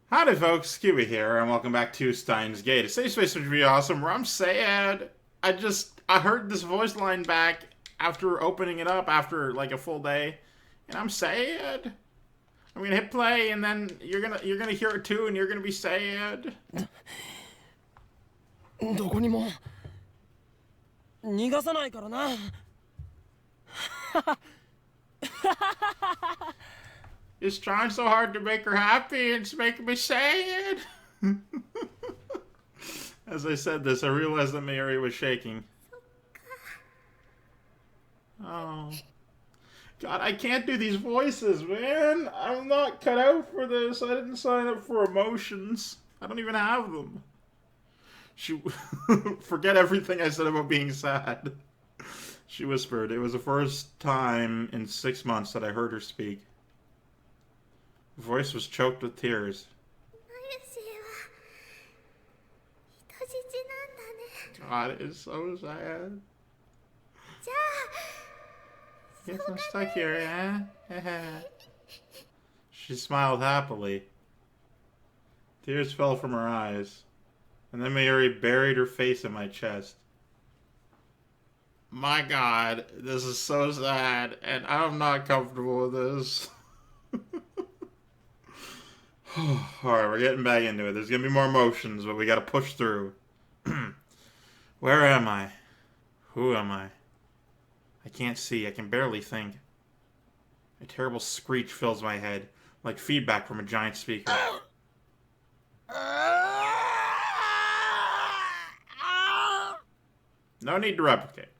Howdy folks, Keywii here, and welcome back to Steins Gate, a safe space which would be awesome, where I'm sad. I heard this voice line back after opening it up after like a full day, and I'm sad. I'm gonna hit play, and then you're gonna hear it too, and you're gonna be sad. どこにも逃がさないからな。Just trying so hard to make her happy, and it's making me sad. As I said this, I realized that Mary was shaking. Oh. God, I can't do these voices, man. I'm not cut out for this. I didn't sign up for emotions. I don't even have them. She... Forget everything I said about being sad. She whispered. It was the first time in 6 months that I heard her speak. Her voice was choked with tears. God, it is so sad. Yes, I'm stuck here, yeah? She smiled happily. Tears fell from her eyes. And then Mary buried her face in my chest. My God, this is so sad, and I'm not comfortable with this. Alright, we're getting back into it. There's gonna be more emotions, but we gotta push through. Where am I? Who am I? I can't see. I can barely think. A terrible screech fills my head, like feedback from a giant speaker. No need to replicate.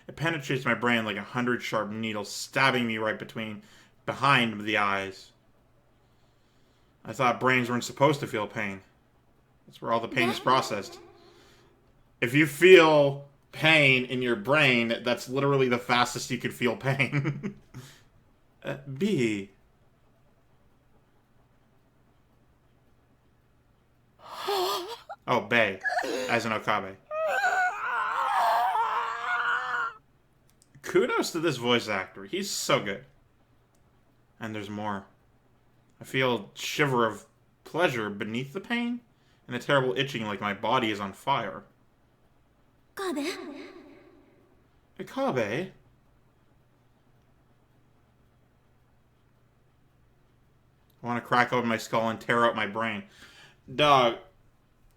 It penetrates my brain like 100 sharp needles, stabbing me right behind the eyes. I thought brains weren't supposed to feel pain. That's where all the pain is processed. If you feel pain in your brain, that's literally the fastest you could feel pain. B. Oh, Bay, as in Okabe. Kudos to this voice actor. He's so good. And there's more. I feel a shiver of pleasure beneath the pain, and a terrible itching like my body is on fire. Okabe? Okabe? I want to crack open my skull and tear out my brain. Dog,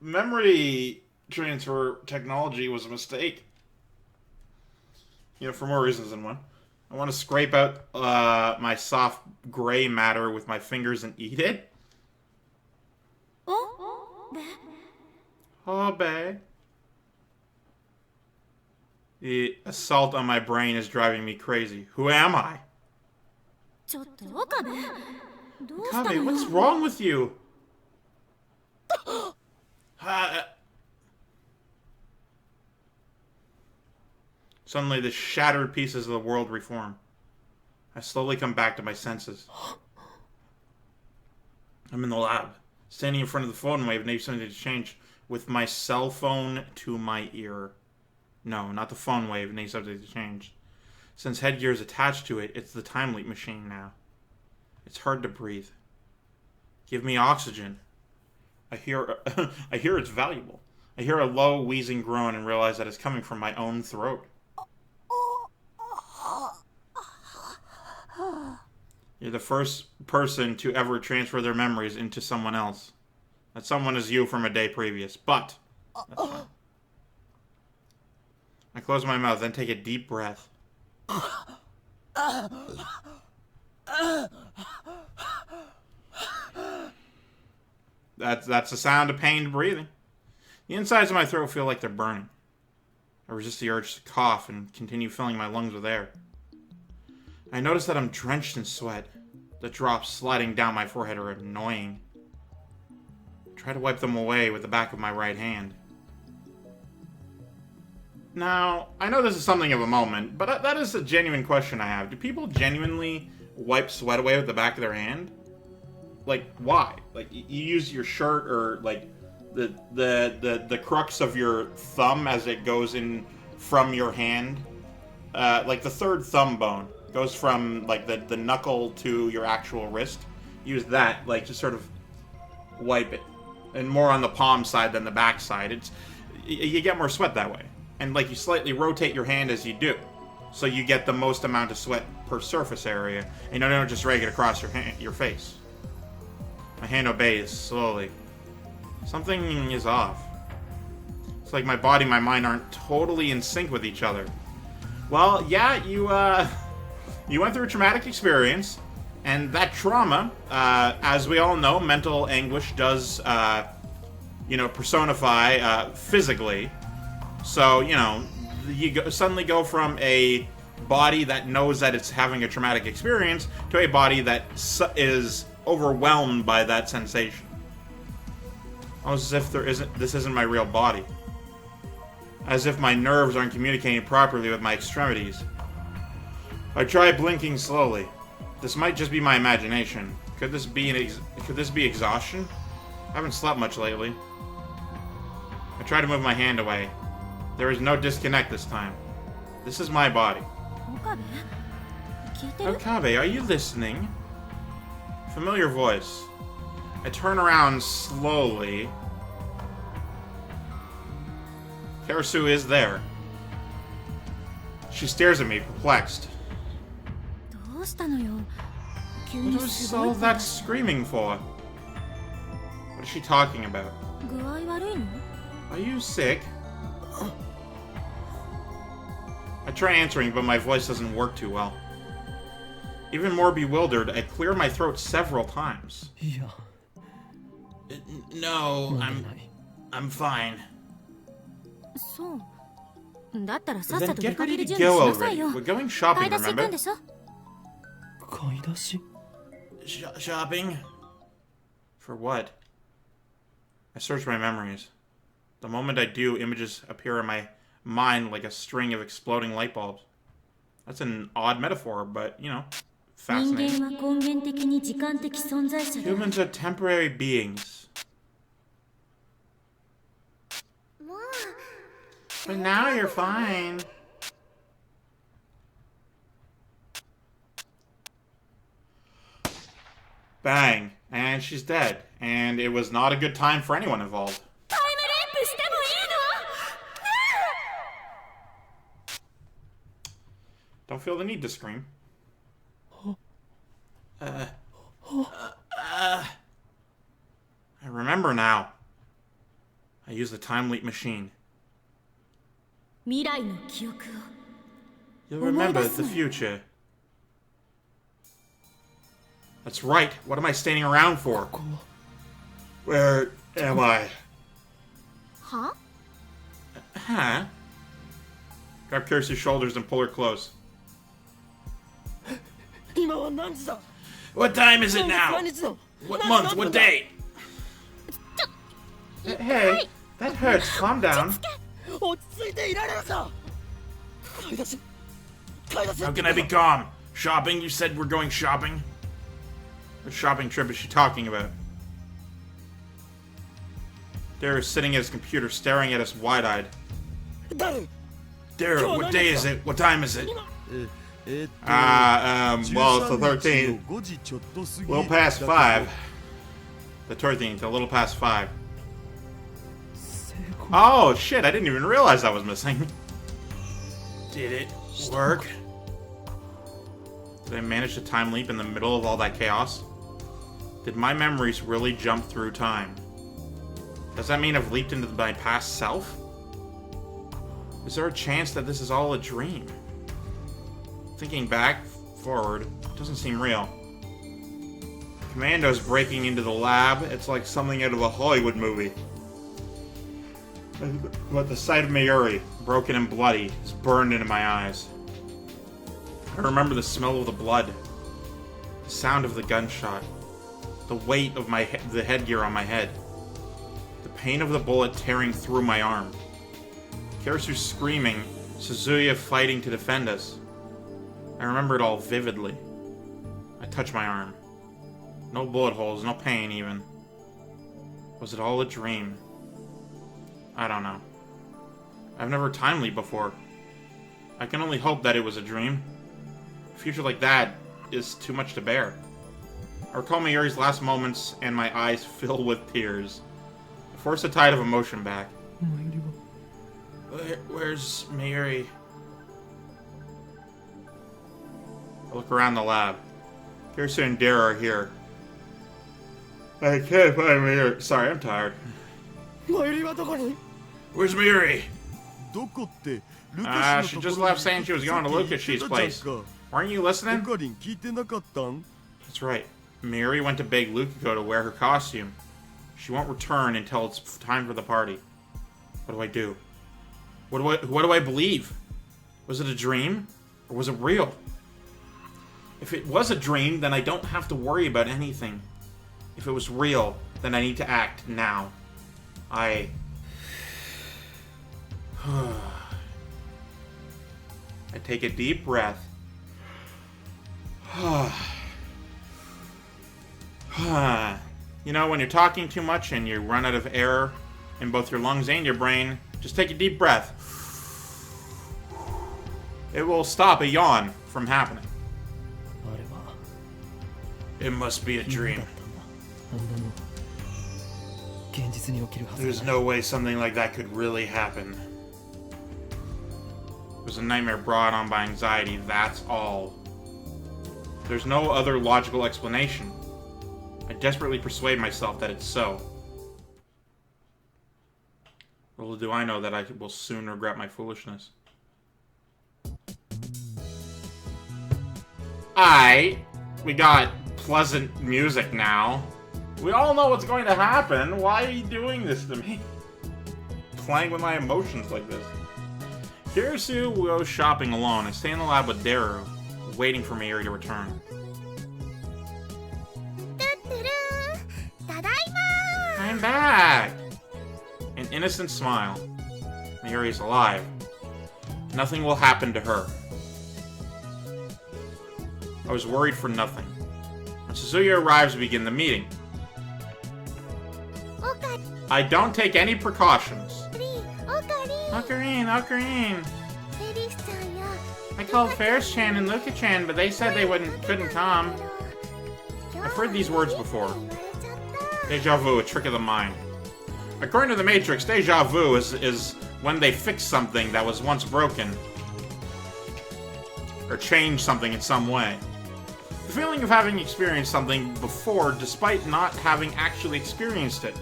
memory transfer technology was a mistake. You know, for more reasons than one. I want to scrape out my soft gray matter with my fingers and eat it. Oh, babe. The assault on my brain is driving me crazy. Who am I? Okabe, what's wrong with you? Suddenly, the shattered pieces of the world reform. I slowly come back to my senses. I'm in the lab, standing in front of the phone wave, needing something to change, with my cell phone to my ear. No, not the phone wave, needs something to change. Since headgear is attached to it, it's the time leap machine now. It's hard to breathe. Give me oxygen. I hear it's valuable. I hear a low, wheezing groan and realize that it's coming from my own throat. You're the first person to ever transfer their memories into someone else. That someone is you from a day previous, but that's fine. I close my mouth, then take a deep breath. That's the sound of pained breathing. The insides of my throat feel like they're burning. I resist the urge to cough and continue filling my lungs with air. I notice that I'm drenched in sweat. The drops sliding down my forehead are annoying. I try to wipe them away with the back of my right hand. Now, I know this is something of a moment, but that is a genuine question I have. Do people genuinely wipe sweat away with the back of their hand? Like, why? Like, you use your shirt or, like, the crux of your thumb as it goes in from your hand. Like, the third thumb bone goes from, like, the knuckle to your actual wrist. Use that, like, just sort of wipe it. And more on the palm side than the back side. You get more sweat that way. And like you slightly rotate your hand as you do. So you get the most amount of sweat per surface area. And you don't just rake it across your face. My hand obeys, slowly. Something is off. It's like my body and my mind aren't totally in sync with each other. Well, yeah, you went through a traumatic experience. And that trauma, as we all know, mental anguish does, personify physically. So, you suddenly go from a body that knows that it's having a traumatic experience to a body that is overwhelmed by that sensation. Almost as if this isn't my real body. As if my nerves aren't communicating properly with my extremities. I try blinking slowly. This might just be my imagination. Could this be exhaustion? I haven't slept much lately. I try to move my hand away. There is no disconnect this time. This is my body. Okabe, are you listening? Familiar voice. I turn around slowly. Karasu is there. She stares at me, perplexed. What was all that screaming for? What is she talking about? Are you sick? I try answering, but my voice doesn't work too well. Even more bewildered, I clear my throat several times. No, I'm fine. Then get ready to go already. We're going shopping, remember? Shopping? For what? I search my memories. The moment I do, images appear in my mind like a string of exploding light bulbs. That's an odd metaphor, but, fascinating. Humans are temporary beings. But now you're fine. Bang. And she's dead. And it was not a good time for anyone involved. Don't feel the need to scream. I remember now. I used the time leap machine. You'll remember the future. That's right. What am I standing around for? Where am I? Huh? Huh? Grab Kirsty's shoulders and pull her close. What time is it now? What month? What day? Hey, that hurts. Calm down. How can I be calm? Shopping? You said we're going shopping? What shopping trip is she talking about? Dare is sitting at his computer, staring at us wide-eyed. Dare, what day is it? What time is it? Well, it's the 13th. A little past 5. The 13th, a little past 5. Oh, shit, I didn't even realize that was missing. Did it work? Did I manage to time leap in the middle of all that chaos? Did my memories really jump through time? Does that mean I've leaped into my past self? Is there a chance that this is all a dream? Thinking back, forward, it doesn't seem real. Commando's breaking into the lab. It's like something out of a Hollywood movie. But the sight of Mayuri, broken and bloody, is burned into my eyes. I remember the smell of the blood, the sound of the gunshot, the weight of the headgear on my head, the pain of the bullet tearing through my arm, Karasu screaming, Suzuya fighting to defend us. I remember it all vividly. I touch my arm. No bullet holes, no pain even. Was it all a dream? I don't know. I've never time leaped before. I can only hope that it was a dream. A future like that is too much to bear. I recall Mayuri's last moments, and my eyes fill with tears. I force a tide of emotion back. Where's Mayuri? I look around the lab. Kirsten and Dara are here. I can't find Mayuri. Sorry, I'm tired. Where's Mayuri? She just left saying she was going to Lucas's place. Weren't you listening? That's right. Mayuri went to beg Lukiko to wear her costume. She won't return until it's time for the party. What do I do? What do I believe? Was it a dream? Or was it real? If it was a dream, then I don't have to worry about anything. If it was real, then I need to act now. I take a deep breath. You know, when you're talking too much and you run out of air in both your lungs and your brain, just take a deep breath. It will stop a yawn from happening. It must be a dream. There's no way something like that could really happen. It was a nightmare brought on by anxiety, that's all. There's no other logical explanation. I desperately persuade myself that it's so. Little do I know that I will soon regret my foolishness. We got pleasant music now. We all know what's going to happen. Why are you doing this to me? Playing with my emotions like this. Kirisu goes shopping alone. I stay in the lab with Daru, waiting for Mayuri to return. I'm back! An innocent smile. Mayuri's alive. Nothing will happen to her. I was worried for nothing. When Suzuya arrives, we begin the meeting. I don't take any precautions. Ocarine. I called Ferris-chan and Luka-chan, but they said they couldn't come. I've heard these words before. Deja vu, a trick of the mind. According to the Matrix, deja vu is when they fix something that was once broken. Or change something in some way. The feeling of having experienced something before despite not having actually experienced it.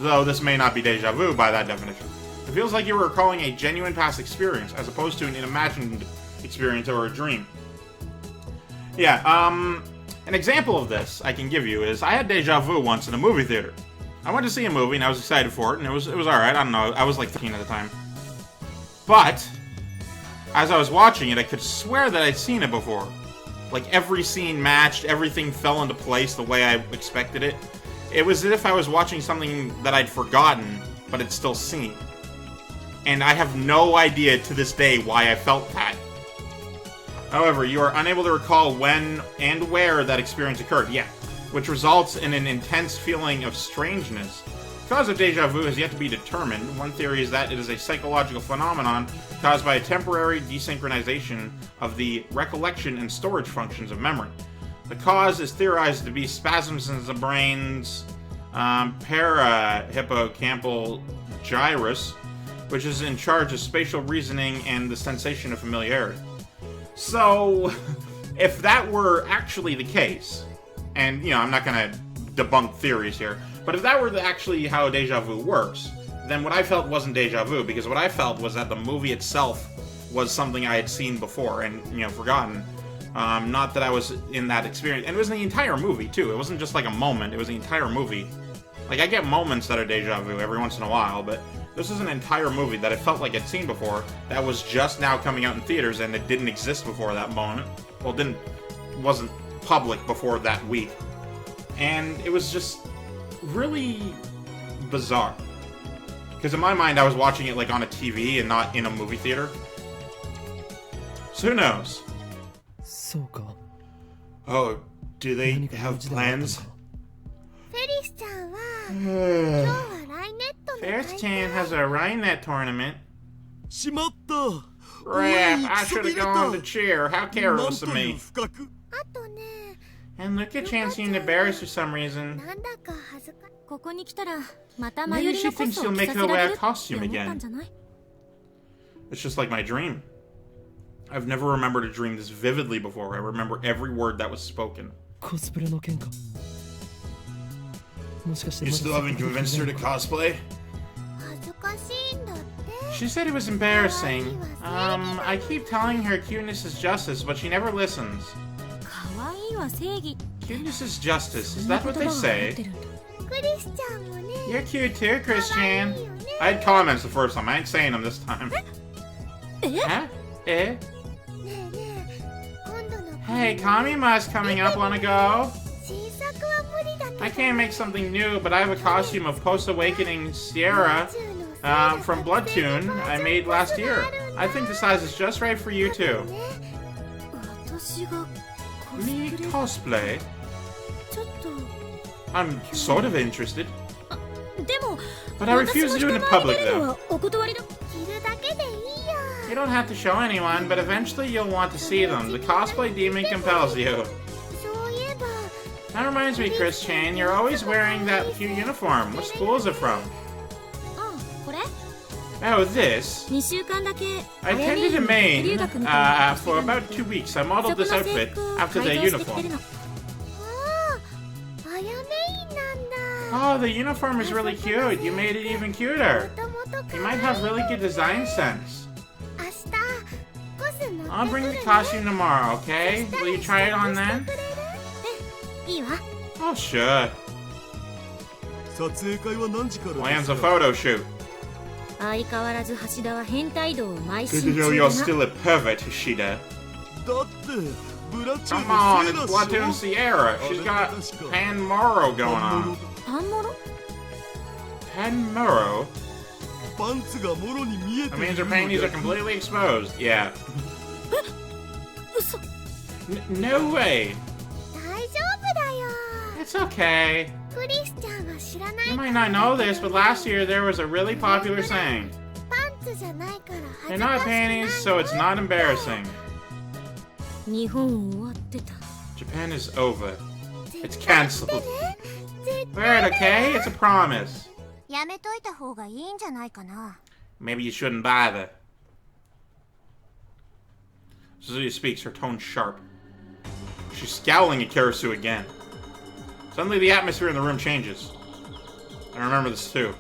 Though this may not be deja vu by that definition. It feels like you were recalling a genuine past experience as opposed to an imagined experience or a dream. Yeah, an example of this I can give you is I had deja vu once in a movie theater. I went to see a movie and I was excited for it and it was alright, I don't know, I was like 13 at the time. But, as I was watching it, I could swear that I'd seen it before. Like, every scene matched, everything fell into place the way I expected it. It was as if I was watching something that I'd forgotten, but had still seen. And I have no idea to this day why I felt that. However, you are unable to recall when and where that experience occurred, yeah, which results in an intense feeling of strangeness. The cause of deja vu has yet to be determined. One theory is that it is a psychological phenomenon caused by a temporary desynchronization of the recollection and storage functions of memory. The cause is theorized to be spasms in the brain's parahippocampal gyrus, which is in charge of spatial reasoning and the sensation of familiarity. So, if that were actually the case, and, you know, I'm not going to debunk theories here, but if that were actually how deja vu works, then what I felt wasn't deja vu, because what I felt was that the movie itself was something I had seen before and, you know, forgotten. Not that I was in that experience. And it was the entire movie, too. It wasn't just like a moment, it was the entire movie. Like, I get moments that are deja vu every once in a while, but this is an entire movie that I felt like I'd seen before that was just now coming out in theaters and it didn't exist before that moment. Well, wasn't public before that week. And it was just really bizarre. Because in my mind, I was watching it like on a TV and not in a movie theater. So who knows? Oh, do they have plans? Ferris-chan has a Rainet tournament. Crap, I should have gone to cheer. How careless of me. And Luka-chan seemed embarrassed for some reason. なんだか恥ずかここに来たらまた Maybe マユリ she のコ thinks ス she'll を着 make さ her せら wear れ a るって costume 思った again. んじゃない It's just like my dream. I've never remembered a dream this vividly before. I remember every word that was spoken. コスプレの件か。もしかして You まだ still haven't convinced her to cosplay? 恥ずかしいんだって She said it was embarrassing. I keep telling her cuteness is justice, but she never listens. 可愛いは正義 Cuteness is justice. Is そんな that 言 what 葉 they が流行って say? るんだ クリスちゃんもね You're cute too, Christian. I had comments the first time. I ain't saying them this time. え Huh? Eh? ねえねえ今度の Hey, Kamima's coming up. Wanna go? 新作は無理だけど I can't make something new, but I have a costume of post-awakening Sierra from Bloodtune I made last year. I think the size is just right for you too. 私がコ Me スプレ cosplay? ちょっと I'm sort of interested. でも But I refuse to do it in 私も人 public 前に出るの though. はお断りだ着るだけでいいよ You don't have to show anyone, but eventually you'll want to see them. The cosplay demon compels you. そういえば That reminds me, Chris-chan, you're always wearing that cute uniform. What school is it from? うんこれ Oh, this. 2週間だけ I 早め attended に a 留 main 学みたいな for about 2 weeks. I そ modeled この this 制 outfit 服を after the 改造してきてる uniform. のあああやめいなんだ Oh, the uniform is really cute. You made it even cuter. もともと You might have really good design sense. 明日コス持ってくる I'll bring ね the costume tomorrow, okay? Will you try it on then? いいわ Oh, sure. 撮影会は何時からで Plans す a か photo shoot. 相変わらず橋田は変態道を邁 Good 進 to 中 know だ you're な still a pervert, Shida. だってブラッチュ Come の on, せい it's だ Platoon し Sierra. She's got Pan Moro going on. パンモロ Pan Moro? パンツがもろに見えて That い means る her の panties are で completely exposed. Yeah. 嘘 No way. 大丈夫だよ It's okay. クリスちゃんは知らない You か might ら not know this, but last year there was a really popular saying. パンツじゃないから They're 恥ずか not しくない panties, so it's not embarrassing. 日本終わってた Japan is over. 絶 It's 対 cancelled. ね絶 Wear it, okay? It's a promise. やめといた方がいいんじゃないかな Maybe you shouldn't bother. Suzuya speaks, her tone sharp. She's scowling at Karasu again. Suddenly the atmosphere in the room changes. I remember this too.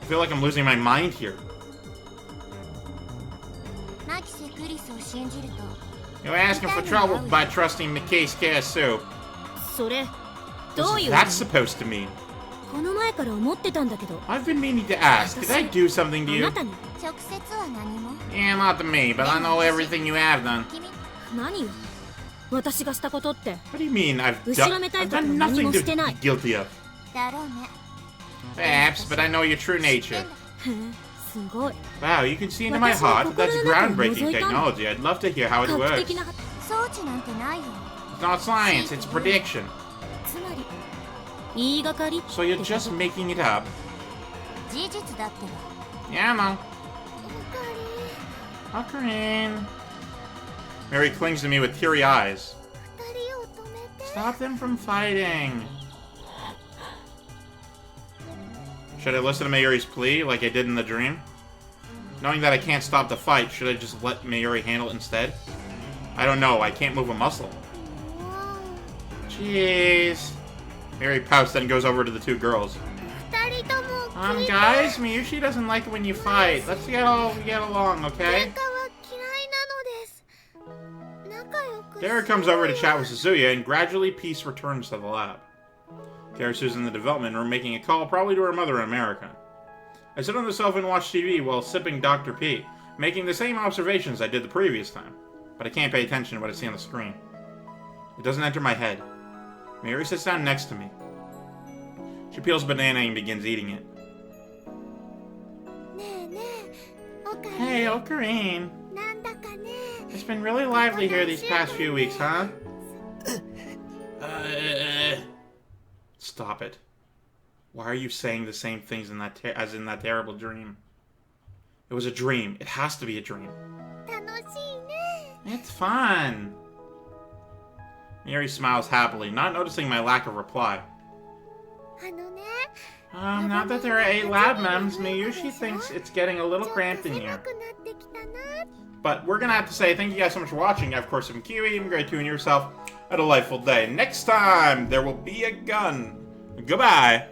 I feel like I'm losing my mind here. マキセクリスを信じると You're asking for trouble by trusting Mikase Karasu. それど What's ういう that supposed to mean? この前から思ってたんだけど I've been meaning to ask. Did I do something to あ you? なたに直接は何も Yeah, not to me, but I know everything you have done. 君何よ私がしたことって What do you mean I've 後ろめたい I've ことは done 何 nothing も to してない be guilty of? だろうね Perhaps, but I know your true nature. へえすごい Wow, you can see into my heart? That's groundbreaking technology. I'd love to hear how it 画 works. 期的な装置なんてないよ It's not science, it's prediction. つまり言いがかり So you're just making it up? 事実だってば Yeah, I know. おかり Ocarine. Mary clings to me with teary eyes. 二人を止めて Stop them from fighting. Should I listen to Mayuri's plea like I did in the dream? Knowing that I can't stop the fight, should I just let Mayuri handle it instead? I don't know, I can't move a muscle. もう Jeez. Mary pouts, then goes over to the two girls. 二人とも聞いて Guys, Miyushi doesn't like it when you fight. Let's get along, okay? 喧嘩は嫌いなのです仲良く Derek comes over to chat with Suzuya, and gradually peace returns to the lab. Karasu's in the development room making a call, probably to her mother in America. I sit on the sofa and watch TV while sipping Dr. P, making the same observations I did the previous time. But I can't pay attention to what I see on the screen. It doesn't enter my head. Mary sits down next to me. She peels a banana and begins eating it. ねえねえおかり Hey, Ocarine. なんだかね It's been really lively here these past few weeks, huh? Stop it. Why are you saying the same things as in that terrible dream? It was a dream. It has to be a dream. 楽しいね It's fun. Miri smiles happily, not noticing my lack of reply. あのね Now that there are 8 lab mems, Miyushi thinks it's getting a little ちょっと cramped in 狭 here. くなってきたな But we're gonna have to say thank you guys so much for watching. Of course, I'm Keywii, I'm great to yourself a delightful day. Next time, there will be a gun. Goodbye!